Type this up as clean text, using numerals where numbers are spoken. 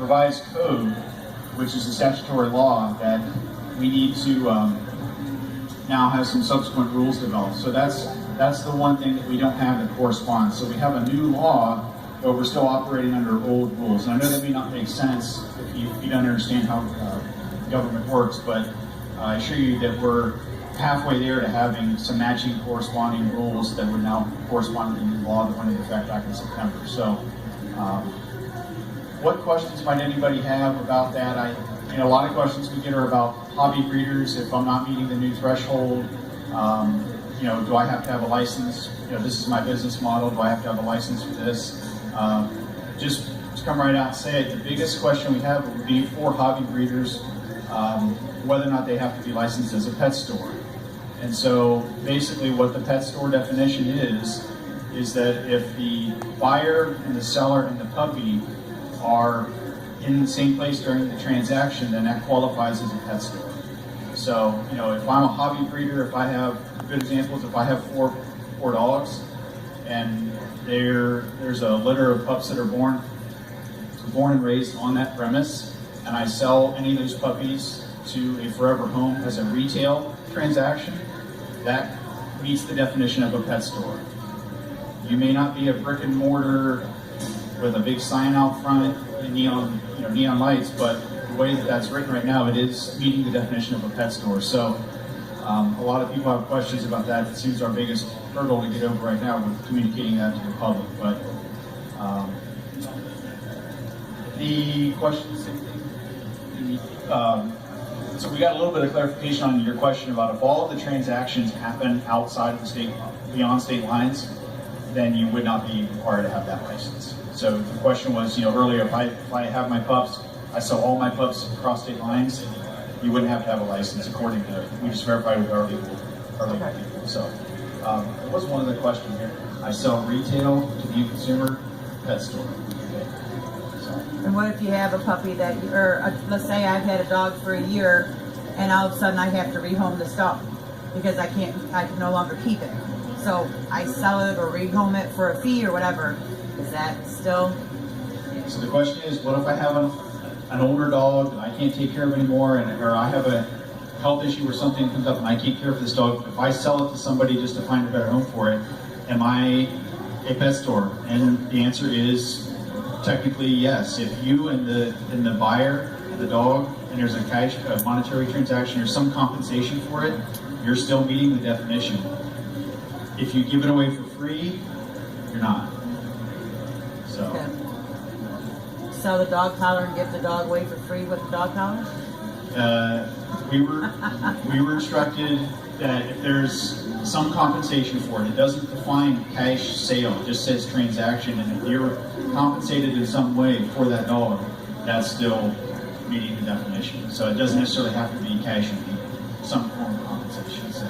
revised code, which is the statutory law that we need to now have some subsequent rules developed. So that's the one thing that we don't have that corresponds. So we have a new law, but we're still operating under old rules. And I know that may not make sense if you don't understand how government works, but I assure you that we're halfway there to having some matching corresponding rules that would now correspond to the new law that went into effect back in September. So what questions might anybody have about that? A lot of questions we get are about hobby breeders. If I'm not meeting the new threshold, do I have to have a license? This is my business model. Do I have to have a license for this? Just to come right out and say it, the biggest question we have would be for hobby breeders, whether or not they have to be licensed as a pet store. And so basically what the pet store definition is that if the buyer and the seller and the puppy are in the same place during the transaction, then that qualifies as a pet store. So, if I'm a hobby breeder, if I have good examples, if I have four dogs and there's a litter of pups that are born and raised on that premise, and I sell any of those puppies to a Forever Home as a retail transaction, that meets the definition of a pet store. You may not be a brick and mortar with a big sign out front and neon lights, but the way that that's written right now, it is meeting the definition of a pet store. So a lot of people have questions about that. It seems our biggest hurdle to get over right now with communicating that to the public. But the questions, so we got a little bit of clarification on your question about if all of the transactions happen outside of the state, beyond state lines, then you would not be required to have that license. So the question was, earlier, if I have my pups, I sell all my pups across state lines, you wouldn't have to have a license according to, we just verified with our legal people. So there was one other question here. I sell retail to the consumer pet store. Okay. So. And what if you have a puppy let's say I've had a dog for a year and all of a sudden I have to rehome this dog because I can no longer keep it. So I sell it or rehome it for a fee or whatever. Is that still? So the question is, what if I have an older dog that I can't take care of anymore, or I have a health issue or something comes up and I can't care for this dog? If I sell it to somebody just to find a better home for it, am I a pet store? And the answer is technically yes. If you and the buyer, the dog, and there's a monetary transaction or some compensation for it, you're still meeting the definition. If you give it away for free, you're not. So. Okay. Sell the dog collar and give the dog away for free with the dog collar? We were instructed that if there's some compensation for it, it doesn't define cash sale, it just says transaction, and if you're compensated in some way for that dog, that's still meeting the definition. So it doesn't necessarily have to be cash and some form of compensation. So.